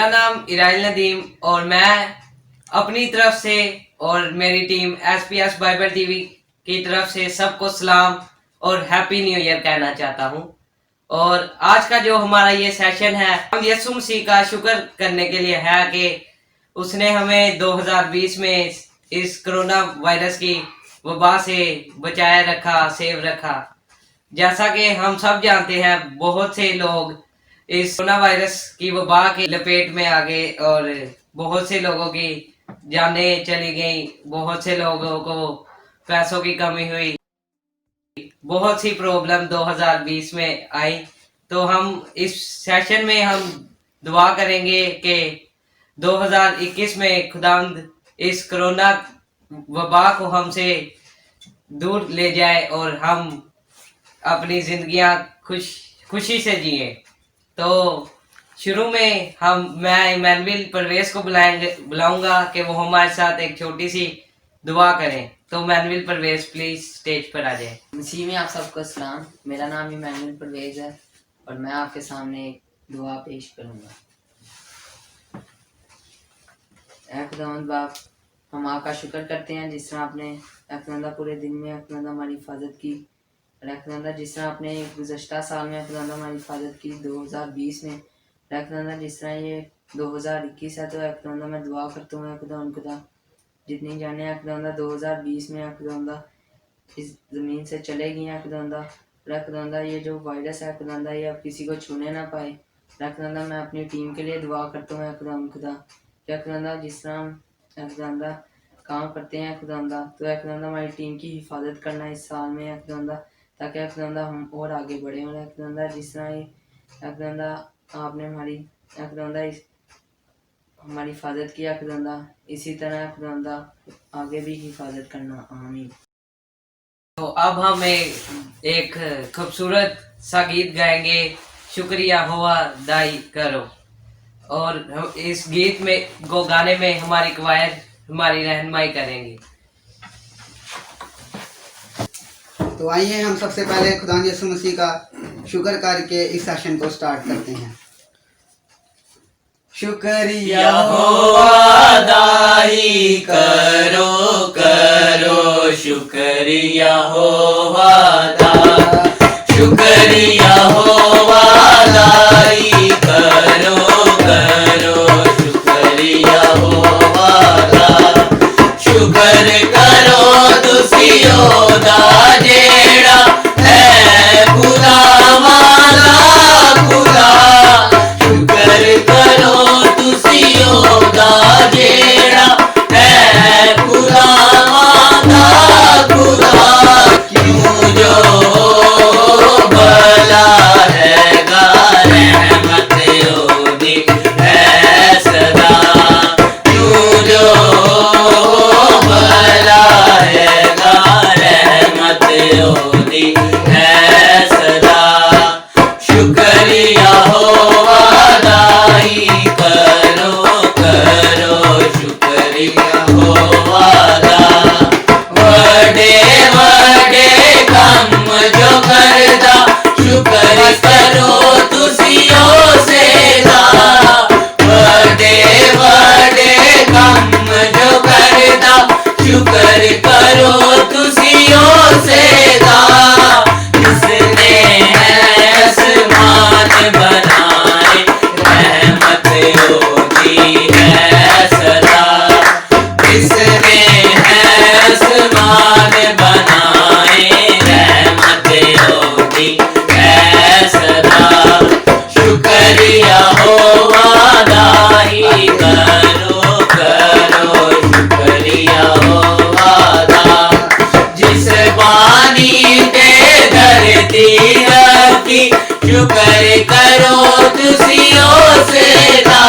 मेरा नाम इराइल नदीम और मैं अपनी तरफ से और मेरी टीम SPS बाइबल टीवी की तरफ से सबको सलाम और हैप्पी न्यू ईयर कहना चाहता हूँ। और आज का जो हमारा ये सेशन है, हम यीशु मसीह का शुक्र करने के लिए है कि उसने हमें 2020 में इस कोरोना वायरस की वबा से बचाए रखा, सेव रखा। जैसा कि हम सब जानते हैं, बहुत से लोग इस कोरोना वायरस की वबा की लपेट में आ गए और बहुत से लोगों की जानें चली गई, बहुत से लोगों को पैसों की कमी हुई, बहुत सी प्रॉब्लम 2020 में आई। तो हम इस सेशन में हम दुआ करेंगे कि 2021 में खुदावंद इस कोरोना वबा को हमसे दूर ले जाए और हम अपनी जिंदगियां खुशी से जिए। तो शुरू में मैं इमैनुअल परवेज को बुलाऊंगा कि वो हमारे साथ एक छोटी सी दुआ करें। तो इमैनुअल परवेज प्लीज स्टेज पर आ जाए। मसीह में आप सबको सलाम। मेरा नाम इमैनुअल परवेज है और मैं आपके सामने एक दुआ पेश करूंगा। ऐ खुदावंद बाप, हम आपका शुक्र करते हैं जिस तरह आपने खुदावंदा पूरे दिन में खुदावंदा हमारी हिफाजत की, और खुदावंदा जिस तरह आपने गुज़श्ता साल में खुदावंदा हमारी हिफाजत की 2020 में, खुदावंदा जिस तरह ये 2021 है। तो खुदावंदा मैं दुआ करता हूँ खुदा जितनी जाने हैं खुदावंदा 2020 में खुदावंदा इस ज़मीन से चले गई हैं खुदावंदा ये जो वायरस है खुदावंदा ये अब किसी को छूने ना पाए। खुदावंदा मैं अपनी टीम के लिए दुआ करता हूँ खुदा क्या खुदावंदा जिस तरह हम खुदावंदा काम करते हैं खुदावंदा, तो खुदावंदा हमारी टीम की हिफाजत करना इस साल में खुदावंदा, ताकि खुदावंदा हम और आगे बढ़े। और खुदावंदा जिस तरह ये खुदावंदा आपने हमारी खुदावंदा हमारी हिफाजत किया खुदावंदा, इसी तरह खुदावंदा आगे भी हिफाजत करना। आमीन। तो अब हम एक खूबसूरत सा गीत गाएंगे, शुक्रिया हुआ दाई करो। और हम इस गीत में को गाने में हमारी क्वायर हमारी रहनुमाई करेंगे। तो आइए हम सबसे पहले खुदा यीशु मसीह का शुक्र करके इस सेशन को स्टार्ट करते हैं। शुक्रिया यहोवा दाई करो करो, शुक्रिया होवा दा, शुक्रिया होवा दाई करो करो, शुक्रिया होवा दा, शुक्र करो तुसियो दा जेड़ा है खुदा वाला खुदा, शुक्र करो तुसियो दा जेड़ा है खुदा वाला खुदा, क्यों जो भला है गा रहमत ओदी है सदा, क्यों जो भला है गा रहमत ओदी है सदा, शुक्रिया होवा दाई करो करो, शुक्रिया होवा दा, बड़े बड़े काम जो करदा, शुक्र करो तुसियो से दा, बड़े बड़े काम जो करदा, शुक्र करो तुसियो से दा, जिसने आसमान बनाए रहमत होती है सदा, जिसने आसमान बनाए रहमत होती है सदा, शुक्रिया होवा दाई करो करो, शुक्रिया होवा दा, जिस पानी पे धरती रखी, शुक्र करो तुसियो से दा,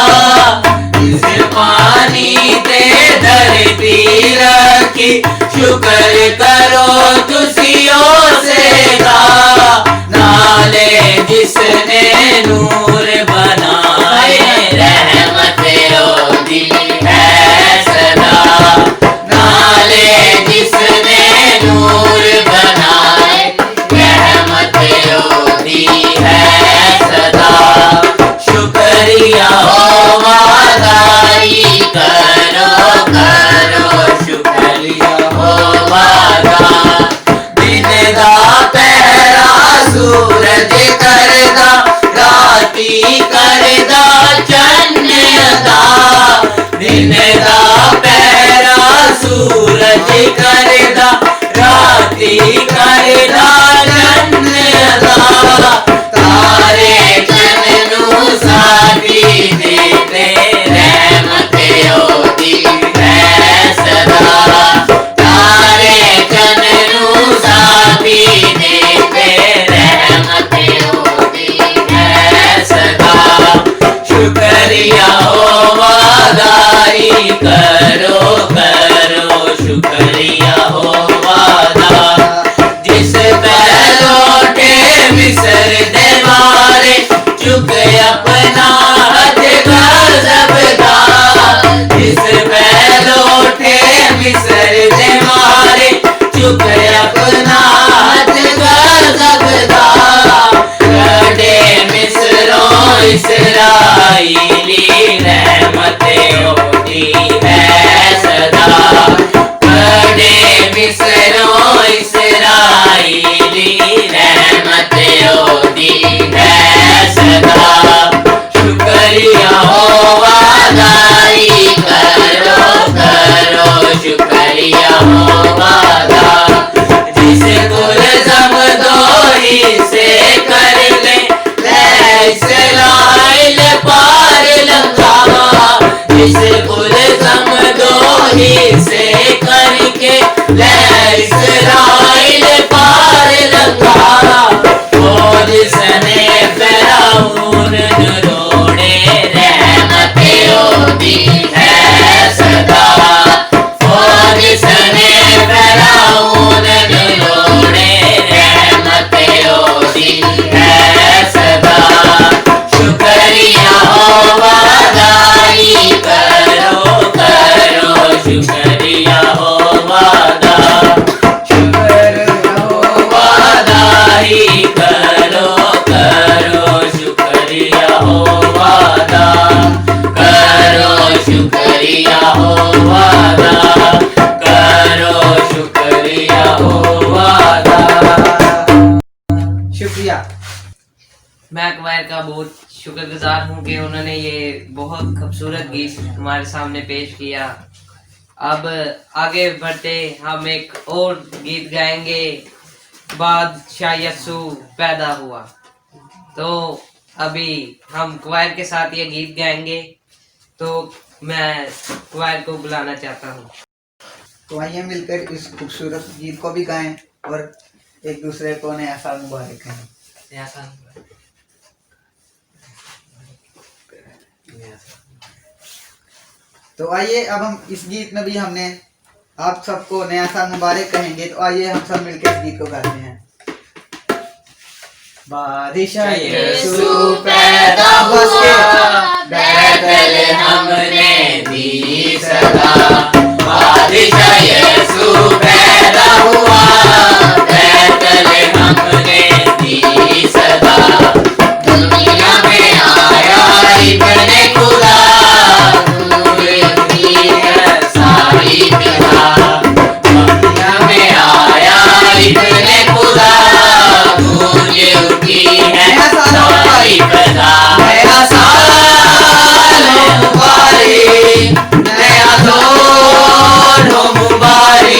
जिस पानी पे धरती रखी, शुक्र करो तुसियो से दा, नाले जिसने नूर बनाए रहमत ओदी है सदा, नाले जिसने नूर बनाए रहमत ओदी है सदा, शुक्रिया होवा इसराइली रहमतें होती है सदा। बड़े मिस्रों इसराइली रहमतें होती है सदा। शुक्रिया हो वादाई करो करो शुक्रिया हो वादा। जिसे कुल समदोही से कर ले इसराइल पार लंघा। जिसे कुल समदोही से करके इसराइल पार लंघा। और जिसने फिरौन रोड़े रहमतें होती है सदा। और जिसने फिरौन रोड़े रहमतें होती है सदा। शुक्रिया हो वादाई करो करो शुक्रिया हो वादा। शुक्रिया हो वादाई करो करो शुक्रिया हो वादा। करो शुक्रिया हो वादा। करो शुक्रिया हो वादा। शुक्रिया। मैं क्वायर का बहुत शुक्रगुजार हूँ कि उन्होंने ये बहुत खूबसूरत गीत हमारे सामने पेश किया। अब आगे बढ़ते हम एक और गीत गाएंगे, बादशाह यस्सु पैदा हुआ। तो अभी हम क्वायर के साथ ये गीत गाएंगे, तो मैं क्वायर को बुलाना चाहता हूँ। तो आइए मिलकर इस खूबसूरत गीत को भी गाएं और एक दूसरे को नया साल मुबारक कहें। तो आइए अब हम इस गीत में भी हमने आप सबको नया साल मुबारक कहेंगे। तो आइए हम सब मिलकर इस गीत को गाते हैं। बादशाह यीशु पैदा हुआ बैतलहम ने दी सदा। बादशाह यीशु पैदा हुआ बैतलहम ने दी सदा। दुनिया में आया इब्ने खुदा, नूर की है सारी फिजा। दुनिया में आया इब्ने खुदा, नूर की है सारी फिजा। नया साल मुबारक, नया दौर हो मुबारक।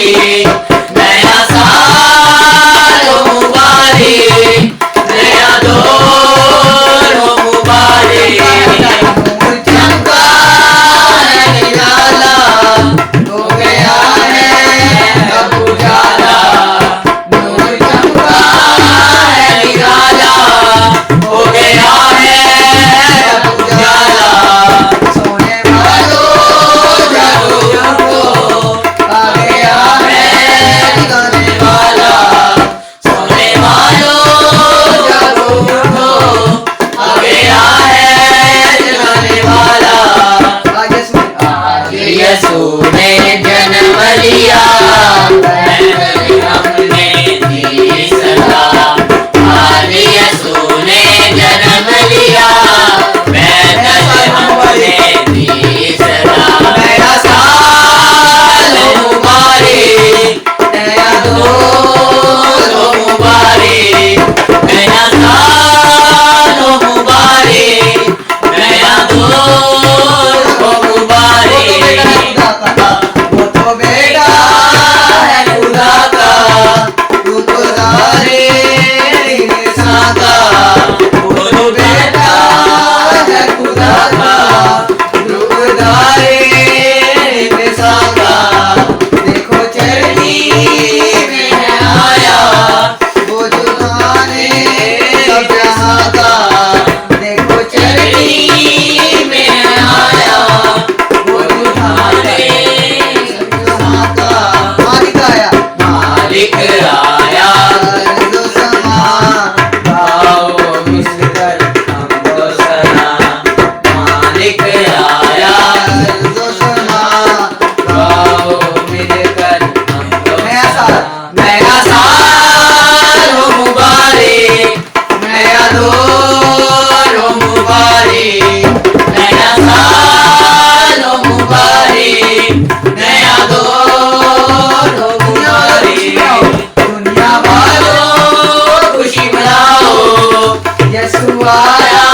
आया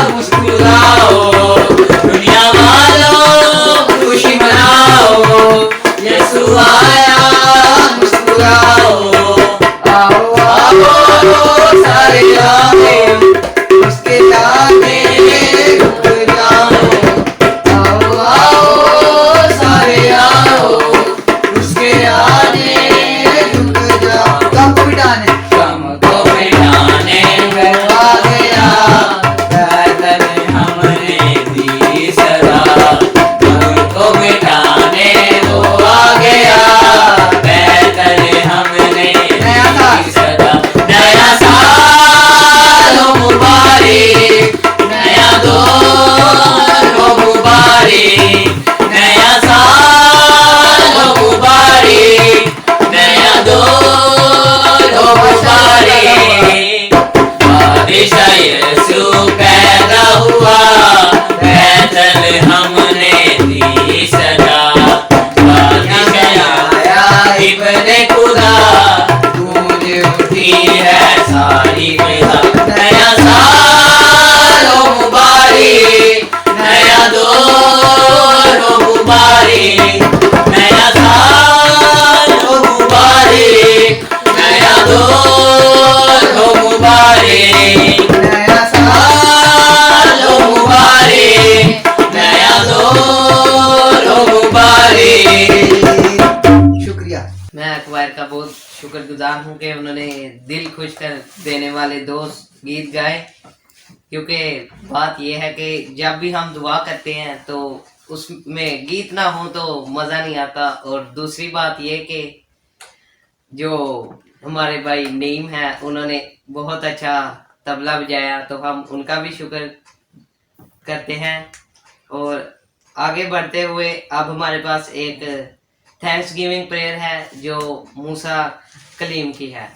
मुस्कुराओ, दुनिया वालों खुशी मनाओ, यीशु आया मुस्कुराओ, आओ आओ सारे जाने उसके जाने रुक जाओ, आओ आओ सारे आओ, उसके आने रुक जाओ। कब बिठाने हमको मिटाने वो आ गया, पैदल हमने दी सदा, हमको मिटाने वो आ गया, पैदल हमने दी सदा। नया साल हो मुबारक, नया दौर हो मुबारक, नया साल हो मुबारक, नया दौर हो मुबारक। बादशाह यीशु पैदा हुआ, पैदल हमने दी सदा, बादशाह आया इब्ने खुदा, गूंज उठी है सारी फिजा। नया साल हो मुबारक, नया दौर हो मुबारक, नया साल हो मुबारक, नया दौर हो मुबारक, नया साल हो मुबारक, नया दौर हो मुबारक। शुक्रिया। मैं अखबार का बहुत शुक्रगुजार हूँ कि उन्होंने दिल खुश कर देने वाले दोस्त गीत गाए, क्योंकि बात यह है कि जब भी हम दुआ करते हैं तो उसमें गीत ना हो तो मज़ा नहीं आता। और दूसरी बात यह कि जो हमारे भाई नईम है उन्होंने बहुत अच्छा तबला बजाया, तो हम उनका भी शुक्र करते हैं। और आगे बढ़ते हुए अब हमारे पास एक थैंक्स गिविंग प्रेयर है जो मूसा कलीम की है।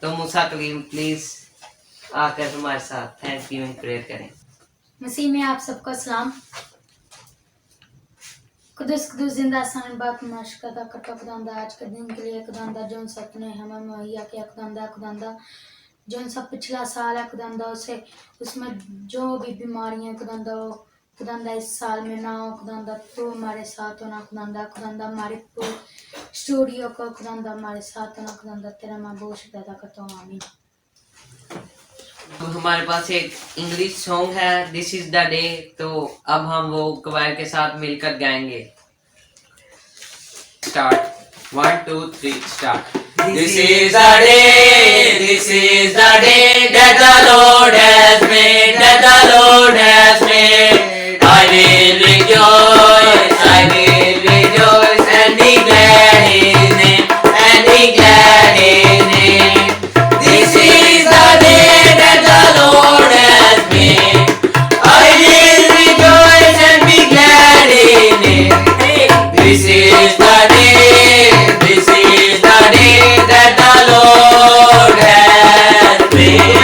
तो मूसा कलीम प्लीज आकर हमारे साथ थैंक्स गिविंग प्रेयर करें। मसीह में आप सबका सलाम। कुदस कुदस जिंदा सान बाप माश का करता खुदांदा आज के दिन के लिए खुदांदा जोन सपने हमें मुहैया किया खुदांदा जोन सब पिछला साल है खुदांदा उसे उसमें जो भी बीमारियां खुदांदा इस साल में ना हो खुदांदा, तो हमारे साथ होना खुदांदा हमारे पूरे स्टूडियो को खुदांदा हमारे साथ होना खुदांदा, तेरा मैं बहुत शुक्र अदा करता हूँ, आमीन। तो हमारे पास एक इंग्लिश सॉन्ग है दिस इज द डे, तो अब हम वो कवायर के साथ मिलकर गाएंगे। Start 1 2 3 start. This is the day, this is the day that the Lord has made, that the Lord has made. I will rejoice and be glad in it, and be glad in it. This is the day that the Lord has made. I will rejoice and be glad in it. Hey, this is the day, this is the day that the Lord has made.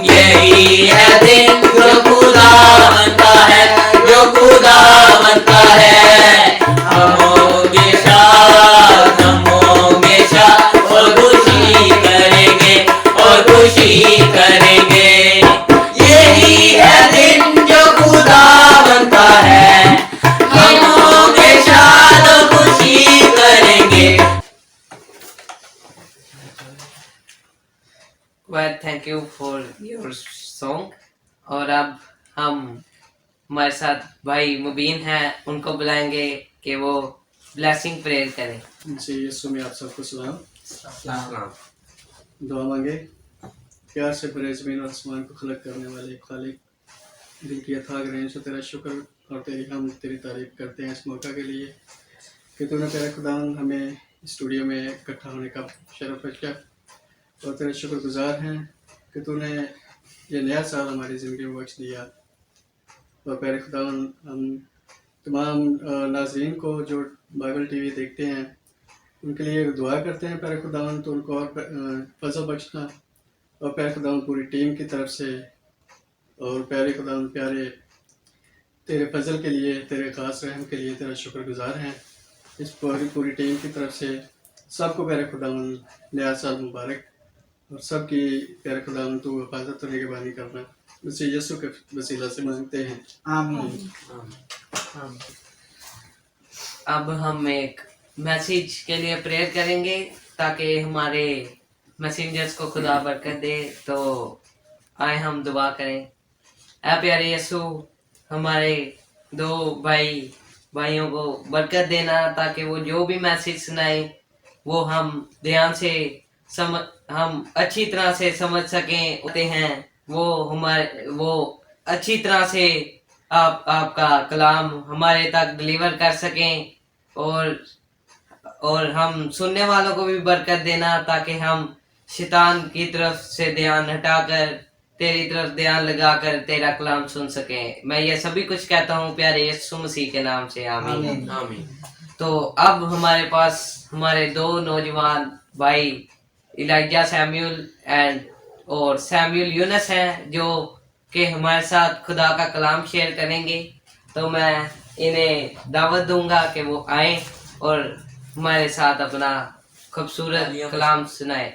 यही है दिन जो खुदा बनता है, जो खुदा बनता है। हम होंगे शाद और खुशी करेंगे, और खुशी करेंगे। यही है दिन जो खुदा बनता है, हम होंगे शाद और खुशी करेंगे। Well thank you for your song. और अब हम हमारे साथ भाई मुबीन हैं, उनको बुलाएंगे कि वो ब्लेसिंग प्रेयर करें। जी यीशु में आप सबको सलाम। दुआ मांगे। प्यार से भरे ज़मीन और आसमान को खलक करने वाले खालिक, दिल की अथाह रेंज से तेरा शुक्र और तेरी तारीफ करते हैं इस मौका के लिए कि तूने तेरा खुदावंद हमें स्टूडियो में इकट्ठा होने का शरफ बख्शा, और तेरे शुक्रगुजार हैं कि तूने ये नया साल हमारी ज़िंदगी में बख्श दिया। और प्यारे खुदावंद हम तमाम नाज़रीन को जो बाइबल टीवी देखते हैं उनके लिए दुआ करते हैं प्यारे खुदावंद, तो उनको और फजल बख्शना। और प्यारे खुदावंद पूरी टीम की तरफ से, और प्यारे खुदावंद प्यारे तेरे फजल के लिए, तेरे ख़ास रहम के लिए तेरा शुक्रगुजार हैं। इस पूरी टीम की तरफ से सबको प्यारे खुदावंद नया साल मुबारक। और सबकी प्यारे खुदावंद तू हिफाजत और निगहबानी करना, मसीह यीशु के वसीला से मांगते हैं, आमीन। अब हम एक मैसेज के लिए प्रेयर करेंगे ताकि हमारे मैसेंजर्स को खुदा बरकत दे। तो आए हम दुआ करें। ऐ प्यारे यीशु, हमारे दो भाइयों को बरकत देना ताकि वो जो भी मैसेज सुनाए वो हम ध्यान से हम अच्छी तरह से समझ सकें होते हैं। वो अच्छी तरह से आपका कलाम हमारे तक डिलीवर कर सकें और हम सुनने वालों को भी बरकत देना ताकि हम शैतान की तरफ से ध्यान हटाकर तेरी तरफ ध्यान लगाकर तेरा कलाम सुन सकें। मैं ये सभी कुछ कहता हूँ प्यारे यीशु मसीह के नाम से, आमीन। आमीन। तो अब हमारे पास हमारे दो नौजवान भाई इलाइजा सैमुअल और सैमुअल यूनस हैं जो कि हमारे साथ खुदा का कलाम शेयर करेंगे। तो मैं इन्हें दावत दूंगा कि वो आए और हमारे साथ अपना खूबसूरत कलाम सुनाए।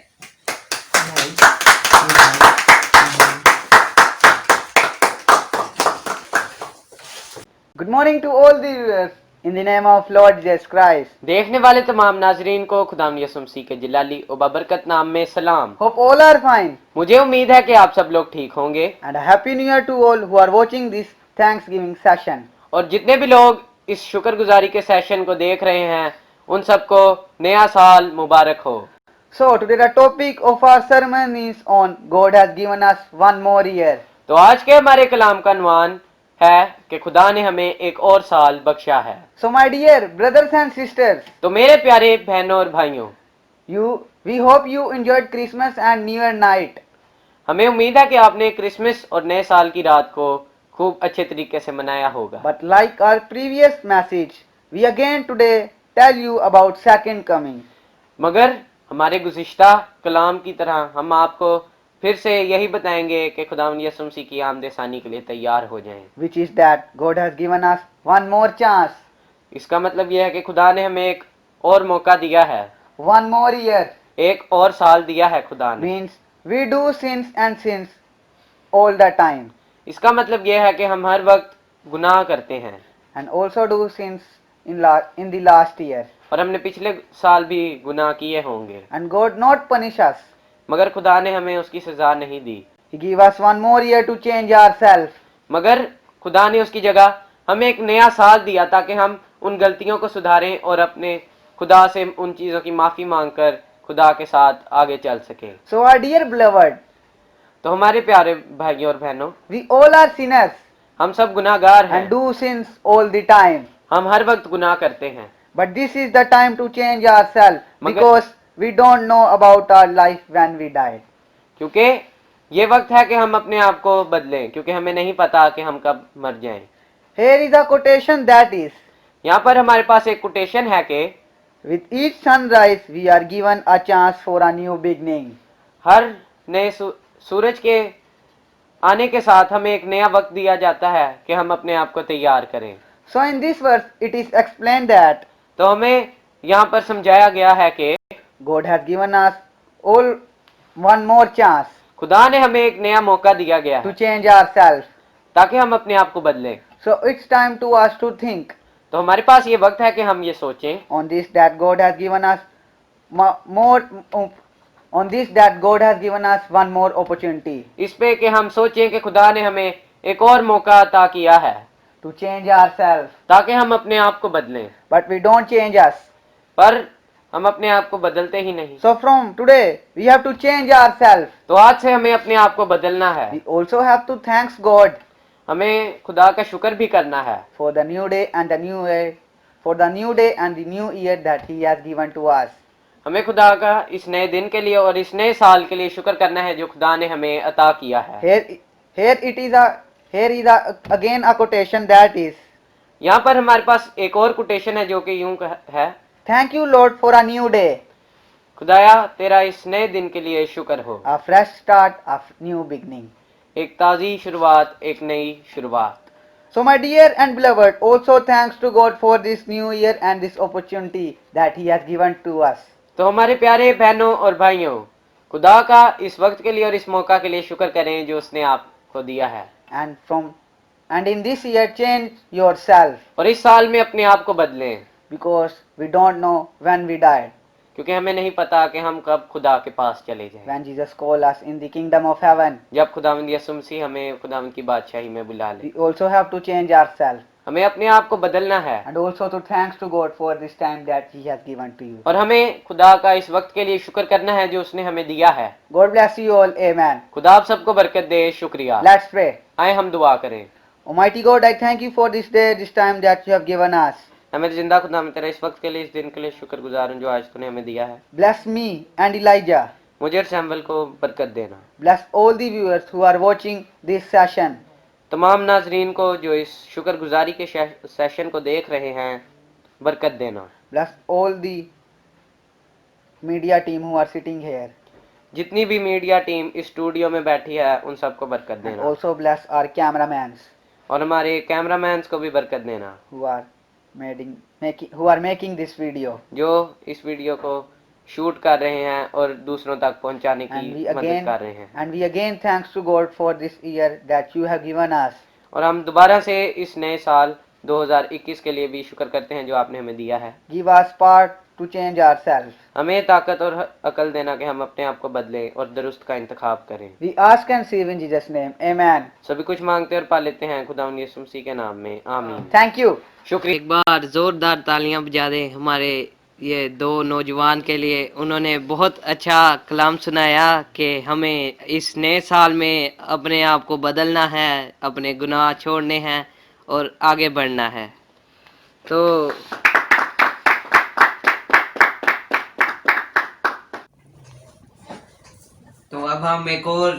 Good morning to all the viewers in the name of Lord Jesus Christ. देखने वाले तमाम नाजरीन को खुदाम यीशु मसीह के जलाली और बाबरकत नाम में सलाम। Hope all are fine मुझे उम्मीद है कि आप सब लोग ठीक होंगे and a happy new year to all who are watching this Thanksgiving session. और जितने भी लोग इस शुक्रगुजारी के सेशन को देख रहे हैं उन सबको नया साल मुबारक हो। So today the topic of our sermon is on God has given us one more year. तो आज के हमारे कलाम का अनवान है कि खुदा ने हमें एक और साल बख्शा है। So my dear brothers and sisters, तो मेरे प्यारे बहनों और भाइयों, we hope you enjoyed Christmas and New Year night. हमें उम्मीद है कि आपने क्रिसमस और नए साल की रात को खूब अच्छे तरीके से मनाया होगा। But like our previous message, we again today tell you about second coming. मगर हमारे गुज़िश्ता कलाम की तरह हम आपको फिर से यही बताएंगे कि खुदावंद यीशु मसीह की आमद-ए-सानी के लिए तैयार हो जाएं। Which is that God has given us one more chance, इसका मतलब यह है कि खुदा ने हमें एक और मौका दिया है, one more year. एक और साल दिया है खुदा ने। Means we do sins and sins all the time इसका मतलब यह है कि हम हर वक्त गुनाह करते हैं and also do sins in the last year. और हमने पिछले साल भी गुनाह किए होंगे, And God not punish us. मगर खुदा ने हमें उसकी सजा नहीं दी। He give us one more year to change ourselves. मगर खुदा ने उसकी जगह हमें एक नया साल दिया ताकि हम उन गलतियों को सुधारें और अपने खुदा से उन चीज़ों की माफ़ी मांगकर खुदा के साथ आगे चल सकें। So our dear beloved, तो हमारे प्यारे भाइयों और बहनों, we all are sinners हम सब गुनाहगार हैं, and do sins all the time. हम हर वक्त गुनाह करते हैं। But this is the time to change ourselves मगर- because we don't know about our life when we die. क्योंकि ये वक्त है कि हम अपने आप को बदलें, क्योंकि हमें नहीं पता कि हम कब मर जाएं। Here is a quotation that is, यहाँ पर हमारे पास एक कोटेशन है कि with each sunrise we are given a chance for a new beginning. हर नए सूरज के आने के साथ हमें एक नया वक्त दिया जाता है कि हम अपने आप को तैयार करें। So in this verse it is explained that तो हमें यहाँ पर समझाया गया है कि God has given us all one more chance खुदा ने हमें एक नया मौका दिया गया to है change ourselves. ताकि हम अपने आप को बदलें। So it's time to us to think तो हमारे पास ये वक्त है कि हम ये सोचें on this that God has given us one more opportunity इस पे कि हम सोचें कि खुदा ने हमें एक और मौका अता किया है to change ourselves. ताकि हम अपने आप को बदलें, But we don't change us. पर हम अपने आप को बदलते ही नहीं। So from today we have to change ourselves. तो आज से हमें अपने आप को बदलना है। We also have to thanks God हमें खुदा का शुक्र भी करना है for the new day and the new year, for the new day and the new year that He has given to us. हमें खुदा का इस नए दिन के लिए और इस नए साल के लिए शुक्र करना है जो खुदा ने हमें अता किया है। Here is again a quotation that is, यहाँ पर हमारे पास एक और कोटेशन है जो कि यूं है, thank you Lord for a new day, खुदाया तेरा इस नए दिन के लिए शुक्र हो। a fresh start, a new beginning. एक ताज़ी शुरुआत, एक नई शुरुआत। So my dear and beloved, also thanks to God for this new year and this opportunity that He has given to us. तो हमारे प्यारे बहनों और भाइयों, खुदा का इस वक्त के लिए और इस मौका के लिए शुक्र करें जो उसने आपको दिया है। And in this year change yourself, और इस साल में अपने आप को बदलें, because we don't know when we died. क्योंकि हमें नहीं पता कि हम कब खुदा के पास चले जाएं। When Jesus called us in the kingdom of heaven, जब खुदावंद यीशु मसीह हमें खुदावंद की बादशाही में बुला ले, we also have to change ourselves. हमें अपने आप को बदलना है And also to thanks to God for this time that He has given to you. और हमें खुदा का इस वक्त के लिए शुक्र करना है जो उसने हमें दिया है। God bless you all. Amen. खुदा आप सबको बरकत दे। शुक्रिया। Let's pray. आए हम दुआ करें। Almighty God, I thank you for this day, this time that you have given us. हमें जिंदा खुदा मैं तेरा इस वक्त के लिए, इस दिन के लिए शुक्रगुजार हूं जो आज तूने हमें दिया है। Bless me and Elijah. मुझे और सैमुअल को बरकत देना। Bless all the viewers who are watching this session. तमाम नाजरीन को जो इस शुक्रगुजारी के सेशन को देख रहे हैं बरकत देना। Bless all the media team who are sitting here. जितनी भी मीडिया टीम इस स्टूडियो में बैठी है उन सबको बरकत And देना also bless our cameramen और हमारे कैमरामैन्स को भी बरकत देना who are making this video. जो इस वीडियो को शूट कर रहे हैं और दूसरों तक पहुंचाने की मदद कर रहे हैं। And we again thanks to God for this year that you have given us. और हम दोबारा से इस नए साल 2021 के लिए भी शुक्र करते हैं जो आपने हमें दिया है। Give us power to change ourselves. हमें ताकत और अकल देना कि हम अपने आप को बदलें और दुरुस्त का इंतखाब करें। We ask and receive in Jesus name. Amen. सभी कुछ मांगते और पा लेते हैं खुदावंद यीशु मसीह के नाम में। आमीन। Thank you. शुक्रिया। एक बार जोरदार तालियां बजा दें हमारे ये दो नौजवान के लिए। उन्होंने बहुत अच्छा कलाम सुनाया कि हमें इस नए साल में अपने आप को बदलना है, अपने गुनाह छोड़ने हैं और आगे बढ़ना है। तो अब हम एक और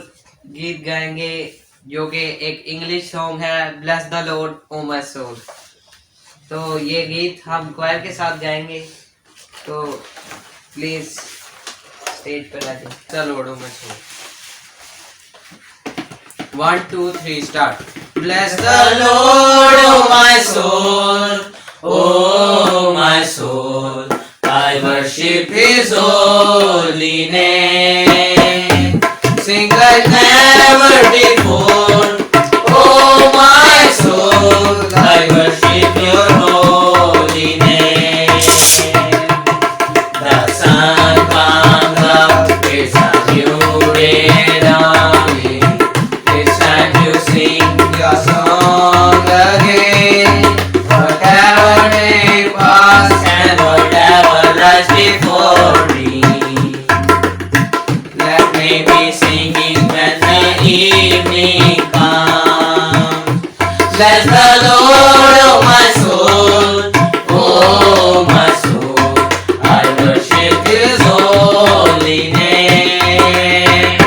गीत गाएंगे जो कि एक इंग्लिश सॉन्ग है, bless the lord oh my soul. तो ये गीत हम क्वायर के साथ गाएंगे, तो प्लीज स्टेज पर आ जाइए। The lord oh my soul. 1 2 3 start. Bless the Lord, oh my soul, oh my soul, I worship His holy name. Sing like never before, oh my soul, I worship Your holy name. The sun comes up, it's a new day dawning. It's time to sing your song again. Whatever may pass and whatever lies before me, let me be singing when the evening comes. Bless the Lord, oh my soul, oh my soul, I worship His holy name.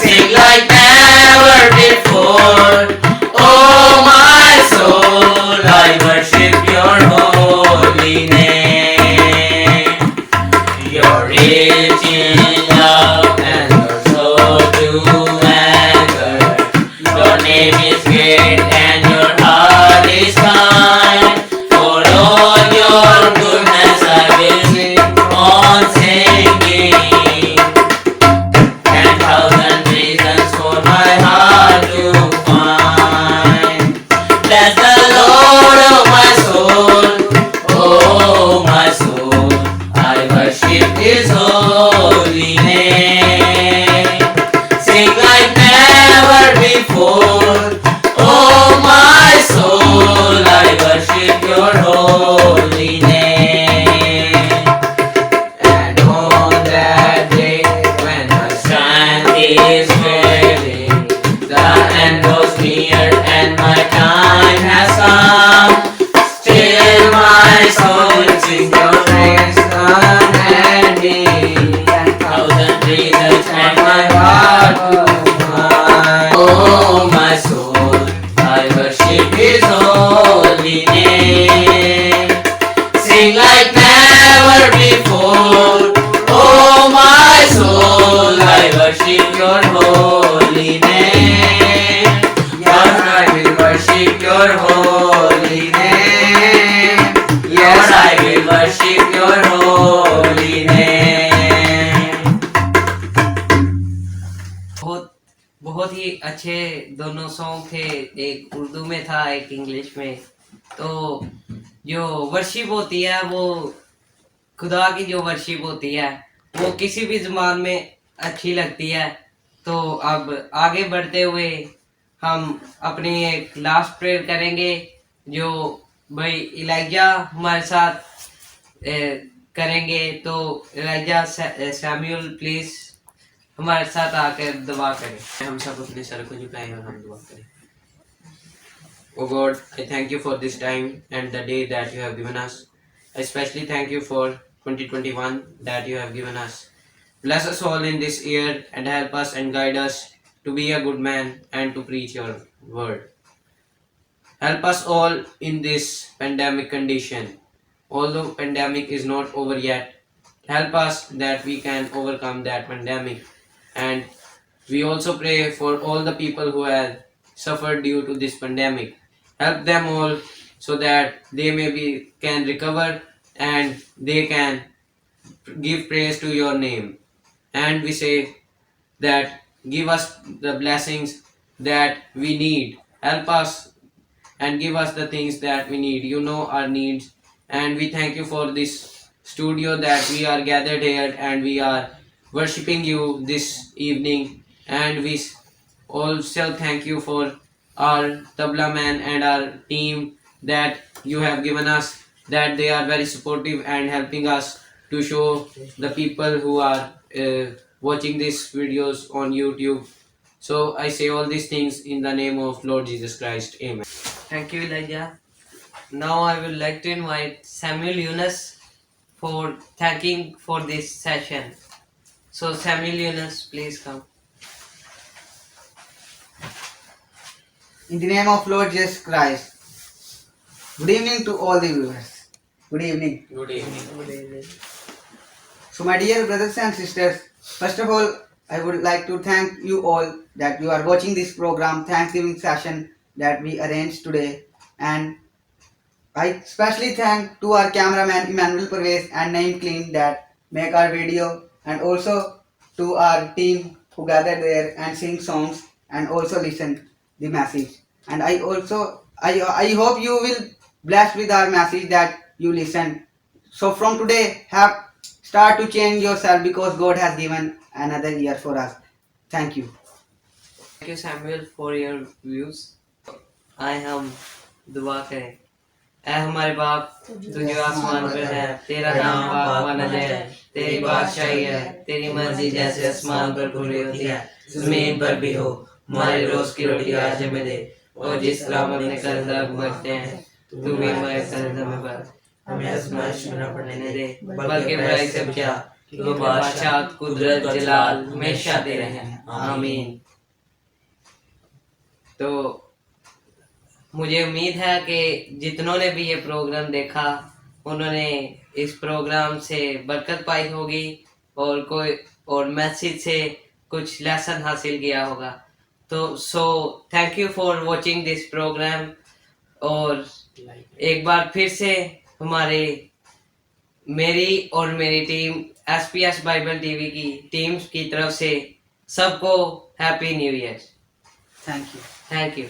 Sing like never before, oh my soul, I worship Your holy name. You're rich in love and You're slow to anger. Your name is great and Your heart is kind. For all Your goodness I will sing on singing. 10,000 reasons for my heart to find. Bless the Lord, oh my soul, oh my soul, I worship His holy name. Sing like never before, oh my soul, I worship Your holy name. And on that day when my strength is failing, the end was near and my time has come. Still my soul sings Your praise unending. 10,000 reasons and my heart to find. Oh my soul, I worship His holy name. Sing like never before, oh my soul, I worship Your holy name. Yes, I will worship Your holy name. Yes, I will worship Your holy name. बहुत ही अच्छे दोनों song थे, एक उर्दू में था एक English में। तो जो वर्शिप होती है वो खुदा की जो वर्शिप होती है वो किसी भी ज़ुबान में अच्छी लगती है। तो अब आगे बढ़ते हुए हम अपनी एक लास्ट प्रेयर करेंगे जो भाई इलाइजा हमारे साथ करेंगे। तो इलाइजा सैमुअल प्लीज हमारे साथ आकर दुआ करें। हम सब अपने सर को झुकाएं और हम दुआ करें। Oh God, I thank you for this time and the day that you have given us. I especially thank you for 2021 that you have given us. Bless us all in this year and help us and guide us to be a good man and to preach your word. Help us all in this pandemic condition. Although pandemic is not over yet, help us that we can overcome that pandemic. And we also pray for all the people who have suffered due to this pandemic. Help them all so that they can recover and they can give praise to your name. And we say that give us the blessings that we need. Help us and give us the things that we need. You know our needs, and we thank you for this studio that we are gathered here and we are worshipping you this evening. And we also thank you for our tabla man and our team that you have given us, that they are very supportive and helping us to show the people who are watching these videos on YouTube. So I say all these things in the name of Lord Jesus Christ. Amen. Thank you, Elijah. Now I would like to invite Samuel Yunus for thanking for this session. So Samuel Yunus, please come. In the name of Lord Jesus Christ. Good evening to all the viewers. Good evening. Good evening. So my dear brothers and sisters, first of all, I would like to thank you all that you are watching this program, Thanksgiving session that we arranged today. And I especially thank to our cameraman Emmanuel Pervez and Naim Clean that make our video, and also to our team who gathered there and sing songs and also listen the message. And I hope you will blessed with our message that you listen. So from today, start to change yourself because God has given another year for us. Thank you. Thank you Samuel for your views. आए हम दुआ करें। ऐ हमारे बाप तू जो आसमान पर है, तेरा नाम पाक माना जाए, तेरी बादशाही है, तेरी मर्जी जैसे आसमान पर पूरी होती है जमीन पर भी हो। हमारे रोज की रोटी आज हमें दे, और जिस तरह हम अपने कर्जदार बढ़ते हैं तू भी हमारे कर्ज में भर, हमें आजमाइश में न पड़ने दे बल्कि बुराई से बचा, तो बादशाह कुदरत जलाल हमेशा तेरे हैं। आमीन। तो मुझे उम्मीद है कि जितनों ने भी ये प्रोग्राम देखा उन्होंने इस प्रोग्राम से बरकत पाई होगी और मैसेज से कुछ लेसन हासिल किया होगा। तो thank you for watching this program. और एक बार फिर से मेरी और मेरी टीम SPS बाइबल टीवी की टीम्स की तरफ से सबको happy new year. Thank you. Thank you.